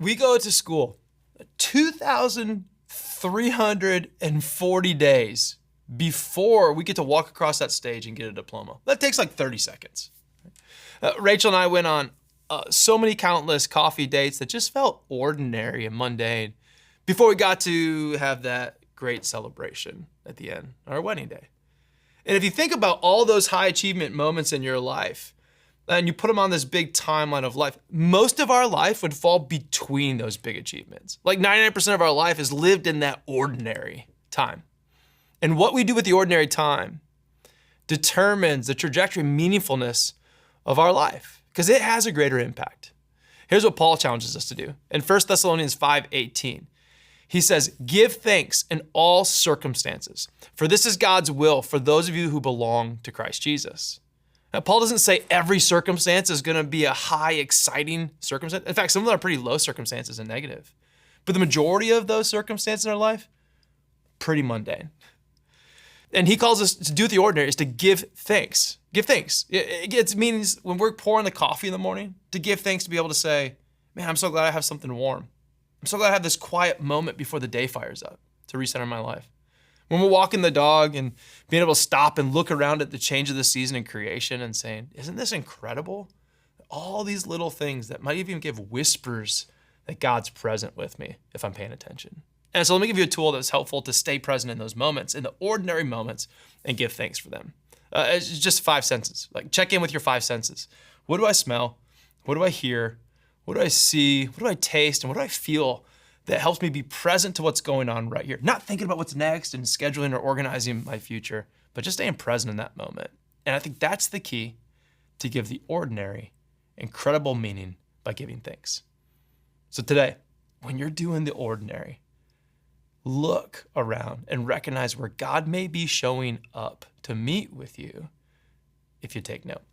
We go to school 2,340 days before we get to walk across that stage and get a diploma. That takes like 30 seconds. Rachel and I went on so many countless coffee dates that just felt ordinary and mundane before we got to have that great celebration at the end, our wedding day. And if you think about all those high achievement moments in your life, and you put them on this big timeline of life, most of our life would fall between those big achievements. Like 99% of our life is lived in that ordinary time. And what we do with the ordinary time determines the trajectory and meaningfulness of our life, because it has a greater impact. Here's what Paul challenges us to do. In 1 Thessalonians 5:18, he says, "Give thanks in all circumstances, for this is God's will for those of you who belong to Christ Jesus." Now, Paul doesn't say every circumstance is going to be a high, exciting circumstance. In fact, some of them are pretty low circumstances and negative. But the majority of those circumstances in our life, pretty mundane. And he calls us to do the ordinary is to give thanks. Give thanks. It means when we're pouring the coffee in the morning, to give thanks, to be able to say, man, I'm so glad I have something warm. I'm so glad I have this quiet moment before the day fires up to recenter my life. When we're walking the dog and being able to stop and look around at the change of the season and creation and saying, isn't this incredible? All these little things that might even give whispers that God's present with me if I'm paying attention. And so let me give you a tool that's helpful to stay present in those moments, in the ordinary moments, and give thanks for them. It's just 5 senses. Like, check in with your 5 senses. What do I smell? What do I hear? What do I see? What do I taste? And what do I feel that helps me be present to what's going on right here? Not thinking about what's next and scheduling or organizing my future, but just staying present in that moment. And I think that's the key to give the ordinary incredible meaning by giving thanks. So today, when you're doing the ordinary, look around and recognize where God may be showing up to meet with you if you take note.